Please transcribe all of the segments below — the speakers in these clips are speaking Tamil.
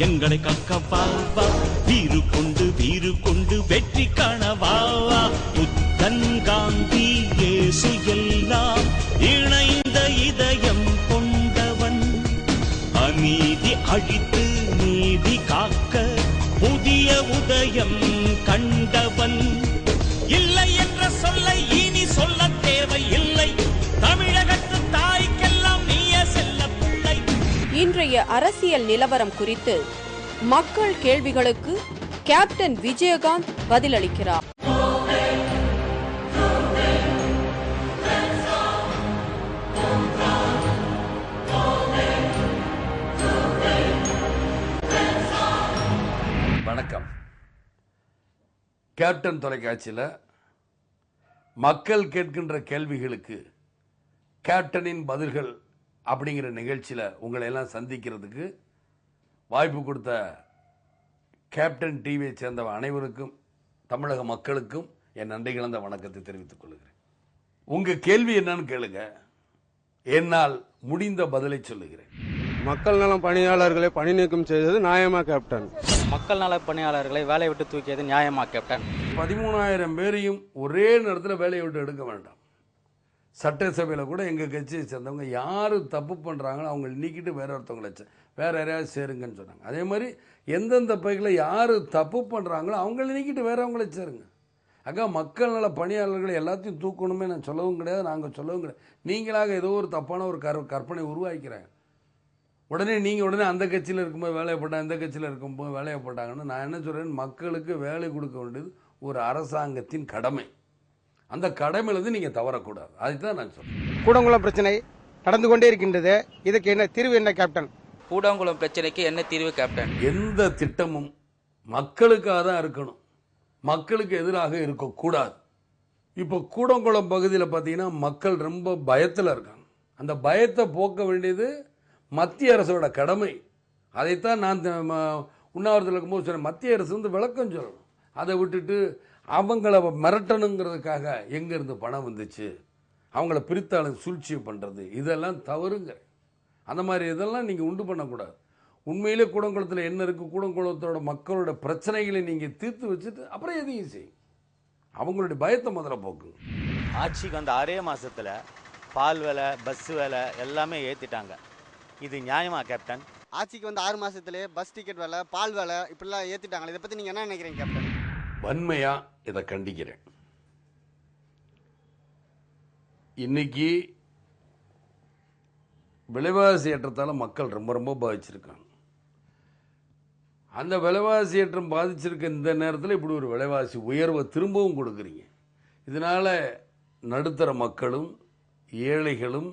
எங்களை கக்க வா வீறு கொண்டு வெற்றி காணவா புத்தன் காந்தி இயேசு எல்லாம் இணைந்த இதயம் கொண்டவன் அநீதி அழித்து நீதி காக்க புதிய உதயம் கண்டவன் இல்லை என்ற சொல்லை இனி சொல்ல தேவையில்லை தமிழகத்து தாய்க்கெல்லாம் நீய செல்ல பிள்ளை. இன்றைய அரசியல் நிலவரம் குறித்து மக்கள் கேள்விகளுக்கு கேப்டன் விஜயகாந்த் பதிலளிக்கிறார். வணக்கம். கேப்டன் தொலைக்காட்சியில் மக்கள் கேட்கின்ற கேள்விகளுக்கு கேப்டனின் பதில்கள் அப்படிங்கிற நிகழ்ச்சியில் உங்களை எல்லாம் சந்திக்கிறதுக்கு வாய்ப்பு கொடுத்த கேப்டன் டிவியை சேர்ந்த அனைவருக்கும் தமிழக மக்களுக்கும் என் நன்றி கலந்த வணக்கத்தை தெரிவித்துக் கொள்கிறேன். உங்கள் கேள்வி என்னன்னு கேளுங்க, என்னால் முடிந்த பதிலை சொல்லுகிறேன். மக்கள் நலம் பணியாளர்களை பணி நீக்கம் செய்தது நியாயமா கேப்டன்? மக்கள் நல பணியாளர்களை வேலையை விட்டு தூக்கியது நியாயமா கேப்டன்? 13,000 பேரையும் ஒரே நேரத்தில் வேலையை விட்டு எடுக்க வேண்டாம். சட்டசபையில் கூட எங்கள் கட்சியை சேர்ந்தவங்க யார் தப்பு பண்ணுறாங்களோ அவங்க நீக்கிட்டு வேற ஒருத்தவங்களை வேற யாரையாவது சேருங்கன்னு சொன்னாங்க. அதே மாதிரி எந்தெந்த பைக்கில் யார் தப்பு பண்ணுறாங்களோ அவங்கள நீக்கிட்டு வேறவங்கள சேருங்க. அக்கா மக்கள் நல பணியாளர்களை எல்லாத்தையும் தூக்கணுமே நான் சொல்லவும் கிடையாது, நாங்கள் சொல்லவும் கிடையாது. நீங்களாக ஏதோ ஒரு தப்பான ஒரு கற்பனை உருவாக்கிறாங்க. உடனே அந்த கட்சியில் இருக்கும்போது வேலையை போட்டாங்க, இந்த கட்சியில் இருக்கும்போது வேலையை போட்டாங்கன்னு நான் என்ன சொல்கிறேன், மக்களுக்கு வேலை கொடுக்க வேண்டியது ஒரு அரசாங்கத்தின் கடமை. அந்த கடமையிலிருந்து நீங்கள் தவறக்கூடாது. அதுதான் நான் சொல்றேன். கூடங்குளம் பிரச்சனை நடந்து கொண்டே இருக்கின்றது, இதுக்கு என்ன தீர்வு என்ன கேப்டன்? கூடங்குளம் பிரச்சனைக்கு என்ன தீர்வு கேப்டன்? எந்த திட்டமும் மக்களுக்காக தான் இருக்கணும், மக்களுக்கு எதிராக இருக்கக்கூடாது. இப்போ கூடங்குளம் பகுதியில் பார்த்தீங்கன்னா மக்கள் ரொம்ப பயத்தில் இருக்காங்க. அந்த பயத்தை போக்க வேண்டியது மத்திய அரசோட கடமை. அதைத்தான் நான் உண்ணாவிரத்தில் இருக்கும்போது சொன்னேன், மத்திய அரசு வந்து விளக்கம் சொல்லணும். அதை விட்டுட்டு அவங்கள மிரட்டணுங்கிறதுக்காக எங்கேருந்து பணம் வந்துச்சு, அவங்கள பிரித்தாலும் சூழ்ச்சியை பண்ணுறது, இதெல்லாம் தவறுங்க. அந்த மாதிரி இதெல்லாம் நீங்கள் உண்டு பண்ணக்கூடாது. உண்மையிலே கூடங்குளத்தில் என்ன இருக்குது, கூடங்குளத்தோட மக்களோட பிரச்சனைகளை நீங்கள் தீர்த்து வச்சுட்டு அப்புறம் எதையும் செய்யும். அவங்களுடைய பயத்தை முதல்ல போக்குங்க. ஆட்சிக்கு வந்த 6 மாதத்தில் பால் விலை, பஸ் விலை எல்லாமே ஏற்றிட்டாங்க. இது நியாயமா கேப்டன்? ஆட்சிக்கு வந்து 6 மாதத்துலேயே பஸ் டிக்கெட் விலை, பால் விலை இப்படிலாம் ஏற்றிட்டாங்களே, இதை பற்றி நீங்கள் என்ன நினைக்கிறீங்க கேப்டன்? வன்மையா இதை கண்டிக்கிறேன். இன்னைக்கு விலைவாசி ஏற்றத்தால் மக்கள் ரொம்ப ரொம்ப பாதிச்சிருக்காங்க. அந்த விலைவாசி ஏற்றம் பாதிச்சிருக்க இந்த நேரத்தில் இப்படி ஒரு விலைவாசி உயர்வை திரும்பவும் கொடுக்குறீங்க. இதனால் நடுத்தர மக்களும் ஏழைகளும்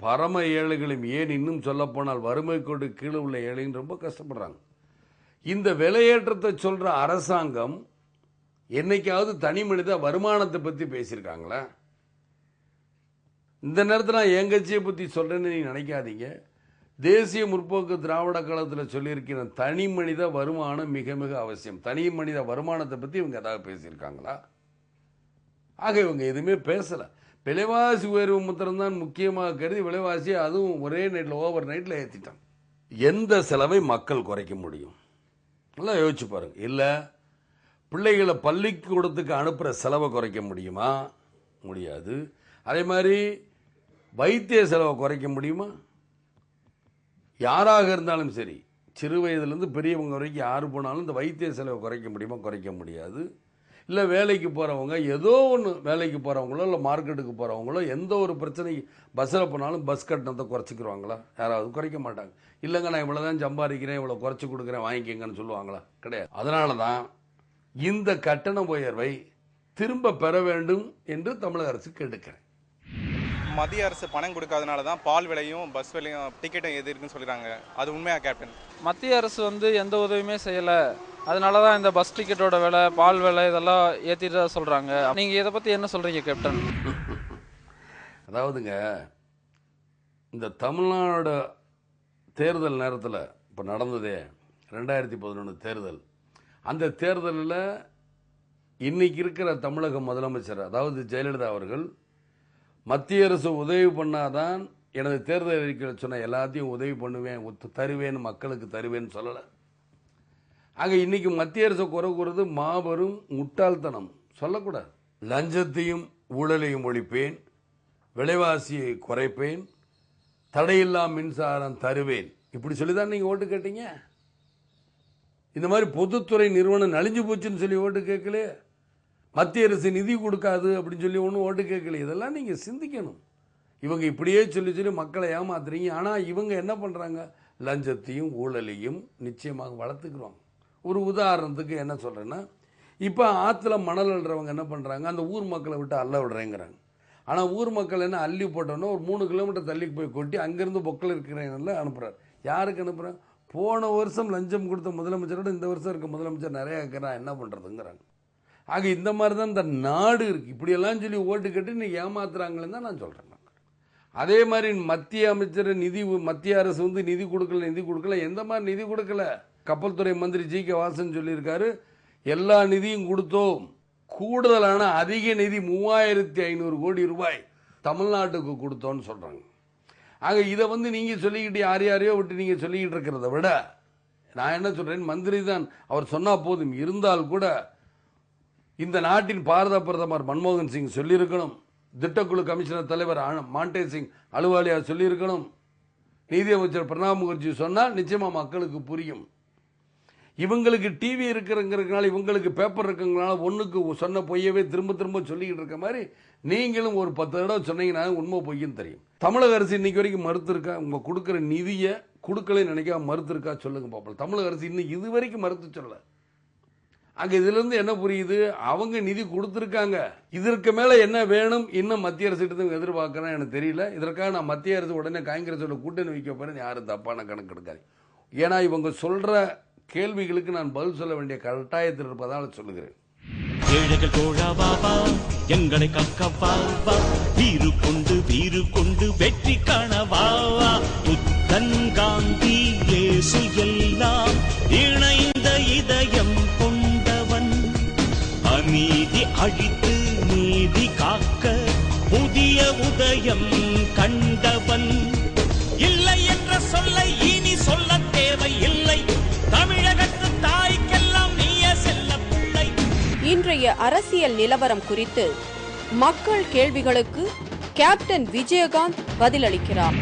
பரம ஏழைகளும், ஏன் இன்னும் சொல்லப்போனால் வறுமை கோடு கீழே உள்ள ஏழையும் ரொம்ப கஷ்டப்படுறாங்க. இந்த விலையேற்றத்தை சொல்கிற அரசாங்கம் என்னைக்காவது தனி மனித வருமானத்தை பற்றி பேசியிருக்காங்களா? இந்த நேரத்தில் நான் என் கட்சியை பற்றி சொல்கிறேன்னு நீங்கள் நினைக்காதீங்க. தேசிய முற்போக்கு திராவிட கழகத்தில் சொல்லியிருக்கிற தனி மனித வருமானம் மிக மிக அவசியம். தனி மனித வருமானத்தை பற்றி இவங்க ஏதாவது பேசியிருக்காங்களா? ஆக இவங்க எதுவுமே பேசலை. விலைவாசி உயர்வு மாத்திரம்தான் முக்கியமாக கருதி விலைவாசியை அதுவும் ஒரே நைட்டில் ஓவர் நைட்டில் ஏற்றிட்டாங்க. எந்த செலவை மக்கள் குறைக்க முடியும்? நல்லா யோசிச்சு பாருங்க. இல்லை பிள்ளைகளை பள்ளிக்கூடத்துக்கு அனுப்புகிற செலவை குறைக்க முடியுமா? முடியாது. அதே மாதிரி வைத்திய செலவை குறைக்க முடியுமா? யாராக இருந்தாலும் சரி, சிறு வயதுலேருந்து பெரியவங்க வரைக்கும் யார் போனாலும் இந்த வைத்திய செலவை குறைக்க முடியுமா? குறைக்க முடியாது. இல்லை வேலைக்கு போகிறவங்க ஏதோ ஒன்று வேலைக்கு போகிறவங்களோ இல்லை மார்க்கெட்டுக்கு போகிறவங்களோ எந்த ஒரு பிரச்சனை பஸ்ஸில் போனாலும் பஸ் கட்டணத்தை குறைச்சிக்கிடுவாங்களா? யாராவது குறைக்க மாட்டாங்க. இல்லைங்க நான் இவ்வளோ தான் சம்பாதிக்கிறேன், இவ்வளோ குறைச்சி கொடுக்குறேன், வாங்கிக்கங்கன்னு சொல்லுவாங்களா? கிடையாது. அதனால தான் இந்த கட்டண உயர்வை திரும்ப பெற வேண்டும் என்று தமிழக அரசு கேட்டுக்கிறேன். மத்திய அரசு பணம் கொடுக்காதனால தான் பால் விலையும் பஸ் விலையும் டிக்கெட்டும் எது இருக்குன்னு சொல்லிடுறாங்க. அது உண்மையா கேப்டன்? மத்திய அரசு வந்து எந்த உதவியுமே செய்யலை, அதனால தான் இந்த பஸ் டிக்கெட்டோட விலை, பால் விலை இதெல்லாம் ஏற்றிட்டு தான் சொல்கிறாங்க. நீங்கள் இதை பற்றி என்ன சொல்கிறீங்க கேப்டன்? அதாவதுங்க, இந்த தமிழ்நாடு தேர்தல் நேரத்தில் இப்போ நடந்ததே 2011 தேர்தல். அந்த தேர்தலில் இன்னைக்கு இருக்கிற தமிழக முதலமைச்சர் அதாவது ஜெயலலிதா அவர்கள் மத்திய அரசு உதவி பண்ணாதான் எனது தேர்தல் அறிக்கையில் சொன்ன எல்லாத்தையும் உதவி பண்ணுவேன், தருவேன், மக்களுக்கு தருவேன்னு சொல்லலை. ஆக இன்னைக்கு மத்திய அரசு குறை கூறுறது மாபெரும் முட்டாள்தனம். சொல்லக்கூடாது. லஞ்சத்தையும் ஊழலையும் ஒழிப்பேன், விலைவாசியை குறைப்பேன், தடையில்லா மின்சாரம் தருவேன், இப்படி சொல்லிதான் நீங்க ஓட்டு கேட்டீங்க. இந்த மாதிரி பொதுத்துறை நிறுவனம் நலிஞ்சு போச்சுன்னு சொல்லி ஓட்டு கேட்கல. மத்திய அரசு நிதி கொடுக்காது அப்படின்னு சொல்லி ஒன்றும் ஓட்டு கேட்கல. இதெல்லாம் நீங்க சிந்திக்கணும். இவங்க இப்படியே சொல்லி சொல்லி மக்களை ஏமாத்துறீங்க. ஆனால் இவங்க என்ன பண்ணுறாங்க? லஞ்சத்தையும் ஊழலையும் நிச்சயமாக வளர்த்துக்குருவாங்க. ஒரு உதாரணத்துக்கு என்ன சொல்கிறேன்னா, இப்போ ஆற்றுல மணல் அள்ளுறவங்க என்ன பண்ணுறாங்க? அந்த ஊர் மக்களை விட்டு அள்ள விடுறேங்கிறாங்க. ஆனால் ஊர் மக்கள் என்ன அள்ளி போட்டோன்னா ஒரு 3 கிலோமீட்டர் தள்ளி போய் கொட்டி அங்கேருந்து பொக்கில் இருக்கிறவங்கள அனுப்புகிறார். யாருக்கு அனுப்புகிறாங்க? போன வருஷம் லஞ்சம் கொடுத்த முதலமைச்சரோட இந்த வருஷம் இருக்க முதலமைச்சர் நிறையா இருக்கிறான், என்ன பண்ணுறதுங்கிறாங்க. ஆக இந்த மாதிரி தான் இந்த நாடு இருக்குது. இப்படியெல்லாம் சொல்லி ஓட்டு கட்டி இன்னைக்கு ஏமாத்துறாங்களேன்னு தான் நான் சொல்கிறேன். அதே மாதிரி மத்திய அமைச்சர் மத்திய அரசு நிதி கொடுக்கல. எந்த மாதிரி நிதி கொடுக்கல? கப்பல் துறை மந்திரி ஜி கே வாசன் சொல்லியிருக்காரு, எல்லா நிதியும் கொடுத்தோம், கூடுதலான அதிக நிதி 3500 கோடி ரூபாய் தமிழ்நாட்டுக்கு கொடுத்தோன்னு சொல்றாங்க. ஆக இதை நீங்க சொல்லிக்கிட்டு யாரையோ விட்டு நீங்க சொல்லிக்கிட்டு இருக்கிறத விட நான் என்ன சொல்றேன், மந்திரி தான் அவர் சொன்னா போதும். இருந்தால் கூட இந்த நாட்டின் பாரத பிரதமர் மன்மோகன் சிங் சொல்லியிருக்கணும், திட்டக்குழு கமிஷனர் தலைவர் மாண்டே சிங் அலுவாலியா சொல்லியிருக்கணும், நீதியமைச்சர் பிரணாப் முகர்ஜி சொன்னால் நிச்சயமா மக்களுக்கு புரியும். இவங்களுக்கு டிவி இருக்கிறங்கிறதுனால, இவங்களுக்கு பேப்பர் இருக்கிறதுனால ஒன்றுக்கு சொன்ன பொய்யவே திரும்ப திரும்ப சொல்லிக்கிட்டு இருக்க மாதிரி நீங்களும் ஒரு 10 தடவை சொன்னீங்கன்னா உண்மை பொய்ன்னு தெரியும். தமிழக அரசு இன்னைக்கு வரைக்கும் மறுத்திருக்கா? உங்க கொடுக்குற நிதியை கொடுக்கலன்னு நினைக்காம மறுத்திருக்கா சொல்லுங்க பாப்போம். தமிழக அரசு இன்னும் இது வரைக்கும் மறுத்து சொல்ல. அங்க இதுல இருந்து என்ன புரியுது? அவங்க நிதி கொடுத்திருக்காங்க. இதற்கு மேல என்ன வேணும் இன்னும் மத்திய அரசு கிட்ட எதிர்பார்க்கறேன் எனக்கு தெரியல. இதற்காக நான் மத்திய அரசு உடனே காங்கிரஸோட கூட்டணி வைக்க போறேன் யாரும் தப்பான கணக்கு எடுக்காது. ஏன்னா இவங்க சொல்ற கேள்விகளுக்கு நான் பதில் சொல்ல வேண்டிய கட்டாயத்தில் இருப்பதால் சொல்லுகிறேன். ஏழைகள் தோழா பாபா எங்களை கக்கவாவா, வீறு கொண்டு வெற்றி காணவாவா, புத்தன் காந்தி இயேசு எல்லாம் இணைந்த இதயம் கொண்டவன், அநீதி அழித்து நீதி காக்க புதிய உதயம் கண்டவன், இல்லை என்ற சொல்லை இனி சொல்ல தேவையில்லை, தமிழகத்து தாய்க்கெல்லாம் நீய செல்ல பிள்ளை. இன்றைய அரசியல் நிலவரம் குறித்து மக்கள் கேள்விகளுக்கு கேப்டன் விஜயகாந்த் பதிலளிக்கிறார்.